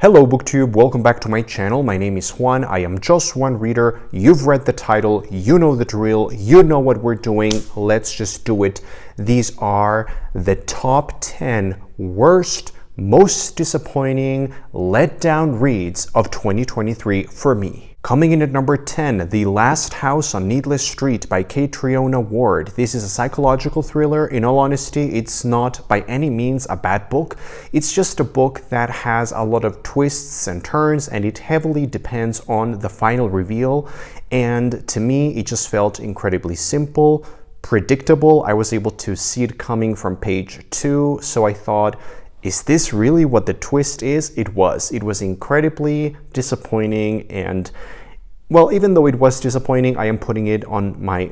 Hello BookTube, welcome back to my channel. My name is Juan. I am just one reader. You've read the title, you know the drill, you know what we're doing. Let's just do it. These are the top 10 worst, most disappointing, letdown reads of 2023 for me. Coming in at number 10, The Last House on Needless Street by Catriona Ward. This is a psychological thriller. In all honesty, it's not by any means a bad book. It's just a book that has a lot of twists and turns, and it heavily depends on the final reveal. And to me, it just felt incredibly simple, predictable. I was able to see it coming from page 2, so I thought, is this really what the twist is? It was. It was incredibly disappointing, and well, even though it was disappointing, I am putting it on my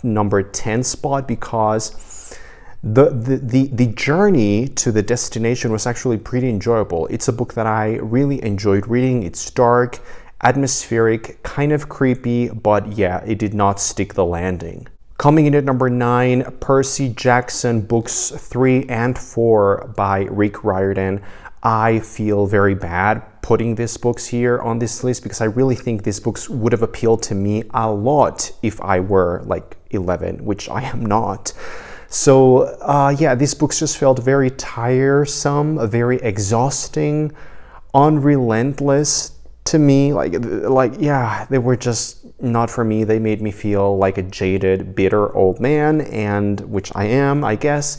number 10 spot because the journey to the destination was actually pretty enjoyable. It's a book that I really enjoyed reading. It's dark, atmospheric, kind of creepy, but yeah, it did not stick the landing. Coming in at number 9, Percy Jackson books 3 and 4 by Rick Riordan. I feel very bad putting these books here on this list because I really think these books would have appealed to me a lot if I were like 11, which I am not. So yeah, these books just felt very tiresome, very exhausting, unrelentless to me. Like yeah, they were just not for me. They made me feel like a jaded, bitter old man, and which I am, I guess.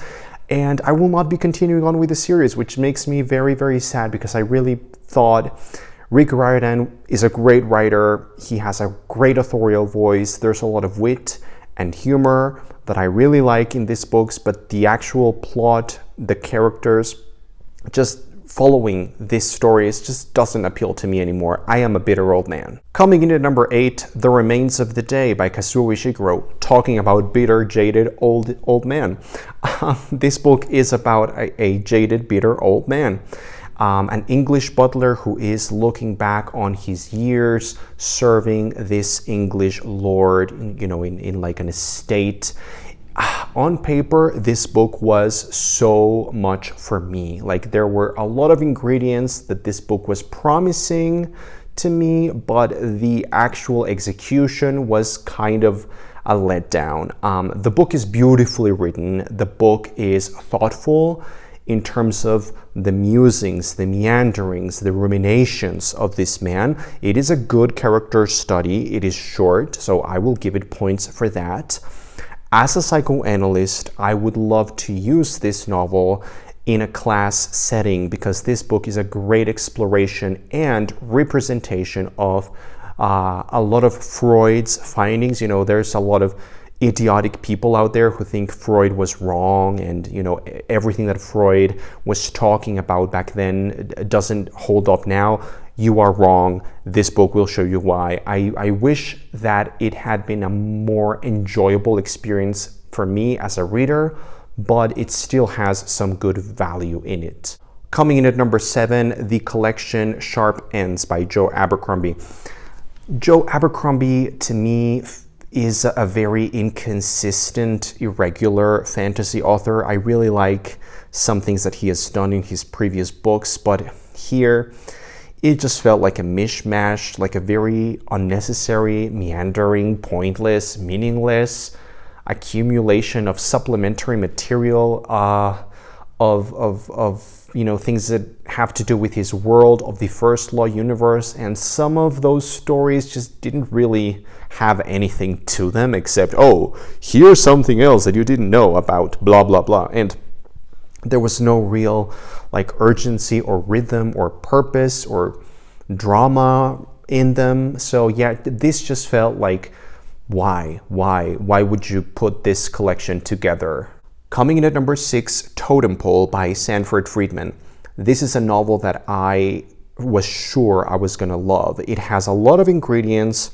And I will not be continuing on with the series, which makes me very, very sad because I really thought Rick Riordan is a great writer. He has a great authorial voice. There's a lot of wit and humor that I really like in these books, but the actual plot, the characters, just following this story just doesn't appeal to me anymore. I am a bitter old man. Coming in at number 8, The Remains of the Day by Kazuo Ishiguro, talking about bitter, jaded old man. This book is about a jaded, bitter old man. An English butler who is looking back on his years serving this English lord, you know, in like an estate. On paper, this book was so much for me. Like, there were a lot of ingredients that this book was promising to me, but the actual execution was kind of a letdown. The book is beautifully written. The book is thoughtful in terms of the musings, the meanderings, the ruminations of this man. It is a good character study. It is short, so I will give it points for that. As a psychoanalyst, I would love to use this novel in a class setting because this book is a great exploration and representation of a lot of Freud's findings. You know, there's a lot of idiotic people out there who think Freud was wrong, and you know, everything that Freud was talking about back then doesn't hold up now. You are wrong. This book will show you why. I wish that it had been a more enjoyable experience for me as a reader, but it still has some good value in it. Coming in at number 7, the collection Sharp Ends by Joe Abercrombie. Joe Abercrombie, to me, is a very inconsistent, irregular fantasy author. I really like some things that he has done in his previous books, but here it just felt like a mishmash, like a very unnecessary, meandering, pointless, meaningless accumulation of supplementary material of you know, things that have to do with his world of the First Law universe, and some of those stories just didn't really have anything to them except, oh, here's something else that you didn't know about blah blah blah, and there was no real like urgency or rhythm or purpose or drama in them. So yeah, this just felt like, why would you put this collection together? Coming in at number 6, Totem Pole by Sanford Friedman. This is a novel that I was sure I was gonna love. It has a lot of ingredients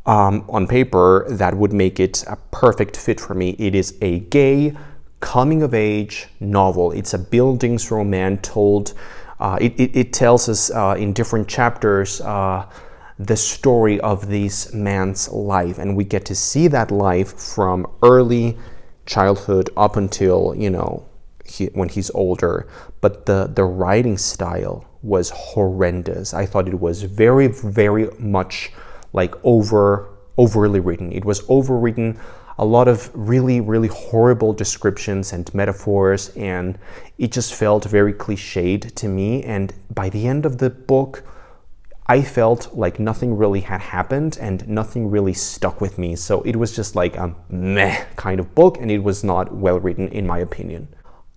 on paper that would make it a perfect fit for me. It is a gay coming-of-age novel. It's a buildings romance told. It tells us in different chapters the story of this man's life, and we get to see that life from early childhood up until, you know, when he's older. But the writing style was horrendous. I thought it was very, very much like overly written. It was overwritten, a lot of really, really horrible descriptions and metaphors, and it just felt very cliched to me. And by the end of the book, I felt like nothing really had happened and nothing really stuck with me. So it was just like a meh kind of book, and it was not well written in my opinion.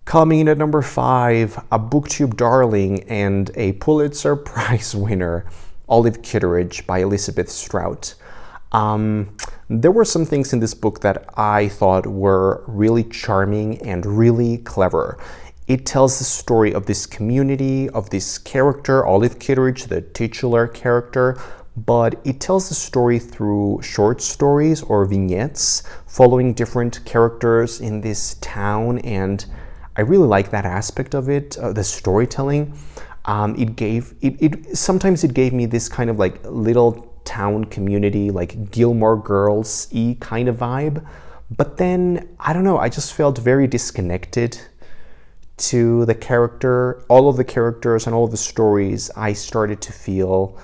Coming in at number 5, a BookTube darling and a Pulitzer Prize winner, Olive Kitteridge by Elizabeth Strout. There were some things in this book that I thought were really charming and really clever. It tells the story of this community, of this character, Olive Kitteridge, the titular character, but it tells the story through short stories or vignettes following different characters in this town, and I really like that aspect of it, the storytelling. Sometimes it gave me this kind of like little town community, like Gilmore Girls-y kind of vibe. But then, I don't know, I just felt very disconnected to the character, all of the characters and all of the stories. I started to feel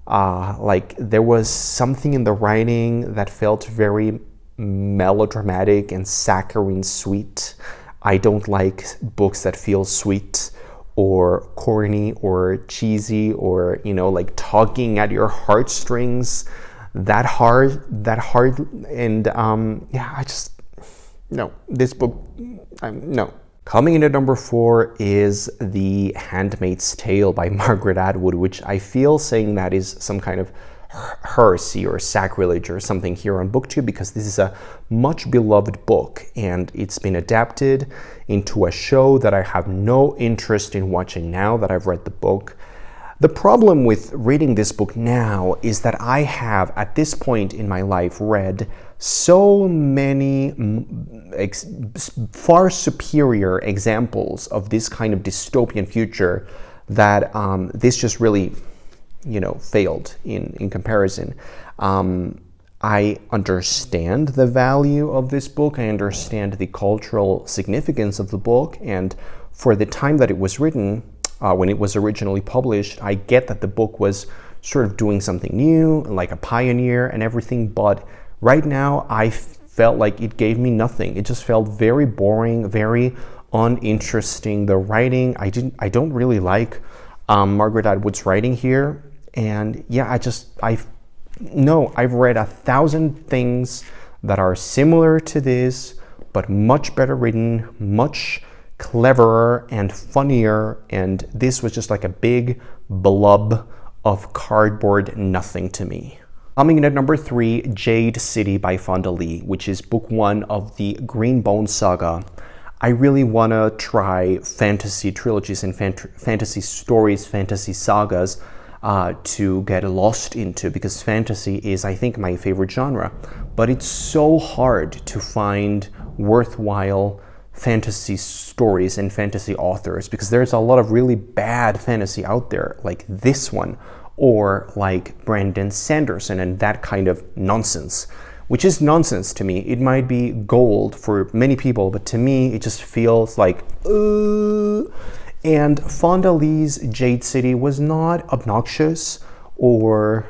like there was something in the writing that felt very melodramatic and saccharine sweet. I don't like books that feel sweet or corny or cheesy or, you know, like tugging at your heartstrings that hard. And yeah, no, this book, no. Coming in at number 4 is The Handmaid's Tale by Margaret Atwood, which I feel saying that is some kind of heresy or sacrilege or something here on BookTube, because this is a much beloved book and it's been adapted into a show that I have no interest in watching now that I've read the book. The problem with reading this book now is that I have, at this point in my life, read so many far superior examples of this kind of dystopian future that this just really, you know, failed in comparison. I understand the value of this book. I understand the cultural significance of the book, and for the time that it was written, when it was originally published, I get that the book was sort of doing something new, like a pioneer and everything, but right now I felt like it gave me nothing. It just felt very boring, very uninteresting. The writing, I don't really like Margaret Atwood's writing here. And yeah, I've read 1,000 things that are similar to this, but much better written, much cleverer and funnier, and this was just like a big blob of cardboard nothing to me. Coming in at number 3, Jade City by Fonda Lee, which is book 1 of the Green Bone saga. I really want to try fantasy trilogies and fantasy stories, fantasy sagas, to get lost into, because fantasy is, I think, my favorite genre. But it's so hard to find worthwhile fantasy stories and fantasy authors, because there's a lot of really bad fantasy out there, like this one, or like Brandon Sanderson and that kind of nonsense, which is nonsense to me. It might be gold for many people, but to me, it just feels like, And Fonda Lee's Jade City was not obnoxious or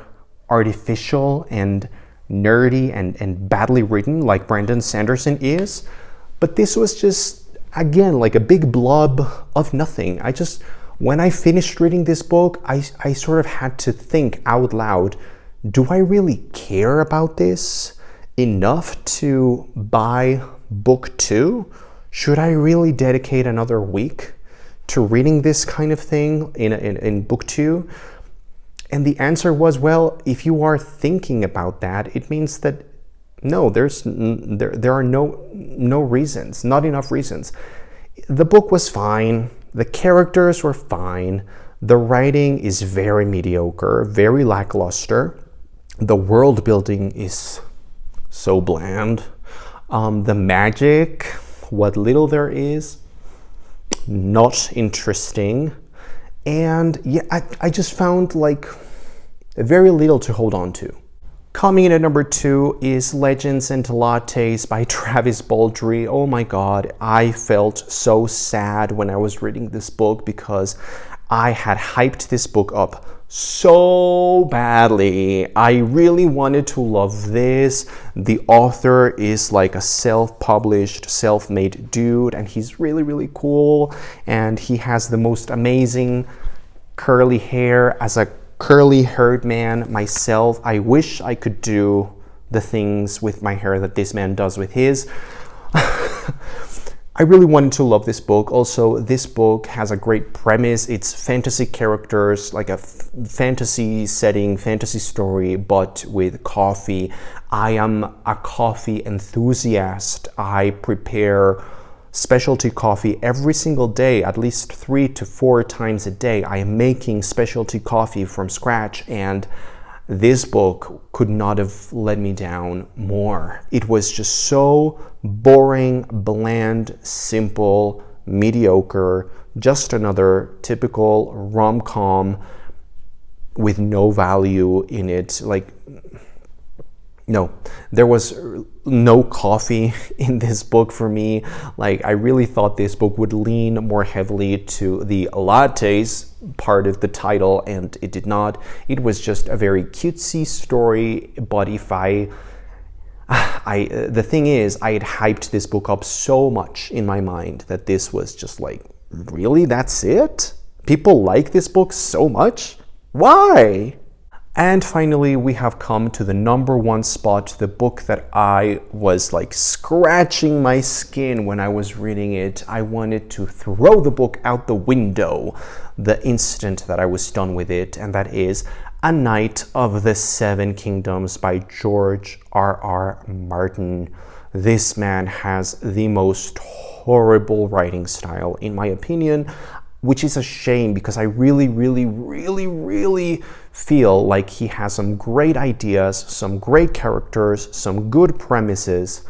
artificial and nerdy and badly written like Brandon Sanderson is, but this was just, again, like a big blob of nothing. When I finished reading this book, I sort of had to think out loud, do I really care about this enough to buy book 2? Should I really dedicate another week to reading this kind of thing in book 2? And the answer was, well, if you are thinking about that, it means that no, there are no reasons, not enough reasons. The book was fine, the characters were fine, the writing is very mediocre, very lackluster, the world building is so bland, the magic, what little there is, not interesting, and yeah, I just found like very little to hold on to. Coming in at number 2 is Legends and Lattes by Travis Baldree. Oh my god, I felt so sad when I was reading this book, because I had hyped this book up so badly. I really wanted to love this. The author is like a self-published, self-made dude, and he's really, really cool. And he has the most amazing curly hair. As a curly-haired man myself, I wish I could do the things with my hair that this man does with his. I really wanted to love this book. Also, this book has a great premise. It's fantasy characters, like a fantasy setting, fantasy story, but with coffee. I am a coffee enthusiast. I prepare specialty coffee every single day, at least 3 to 4 times a day. I am making specialty coffee from scratch, and this book could not have let me down more. It was just so boring, bland, simple, mediocre, just another typical rom-com with no value in it. Like, no, there was no coffee in this book for me. Like, I really thought this book would lean more heavily to the lattes part of the title, and it did not. It was just a very cutesy story, but if the thing is, I had hyped this book up so much in my mind that this was just like, really, that's it? People like this book so much? Why? And finally, we have come to the #1 spot, the book that I was like scratching my skin when I was reading it. I wanted to throw the book out the window the instant that I was done with it, and that is A Knight of the Seven Kingdoms by George R.R. Martin. This man has the most horrible writing style, in my opinion, which is a shame because I really, really, really, really feel like he has some great ideas, some great characters, some good premises,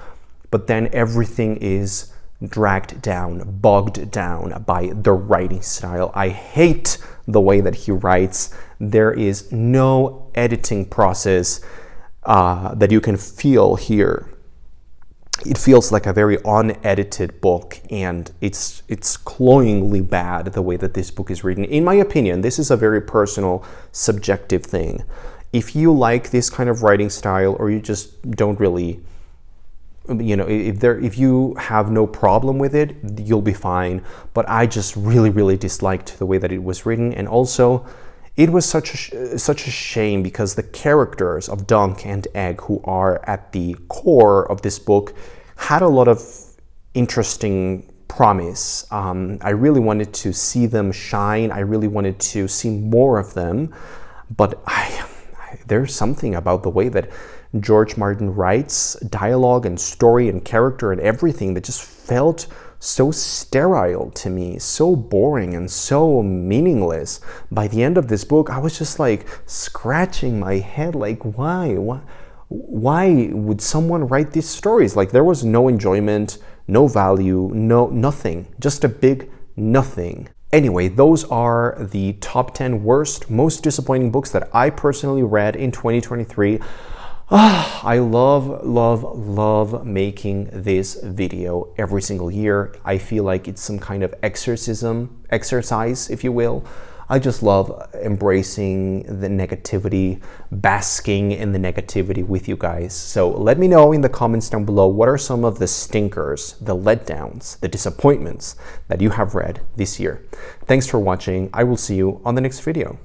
but then everything is dragged down, bogged down by the writing style. I hate the way that he writes. There is no editing process that you can feel here. It feels like a very unedited book, and it's cloyingly bad the way that this book is written. In my opinion, this is a very personal, subjective thing. If you like this kind of writing style, or you just don't really, if you have no problem with it, you'll be fine. But I just really, really disliked the way that it was written, and also it was such a shame because the characters of Dunk and Egg, who are at the core of this book, had a lot of interesting promise. I really wanted to see them shine. I really wanted to see more of them, but there's something about the way that George Martin writes dialogue and story and character and everything that just felt so sterile to me, so boring and so meaningless. By the end of this book, I was just like scratching my head, like, why would someone write these stories? Like, there was no enjoyment, no value, nothing, just a big nothing. Anyway, those are the top 10 worst, most disappointing books that I personally read in 2023. I love making this video every single year. I feel like it's some kind of exercise, if you will. I just love embracing the negativity, basking in the negativity with you guys. So let me know in the comments down below, what are some of the stinkers, the letdowns, the disappointments that you have read this year? Thanks for watching. I will see you on the next video.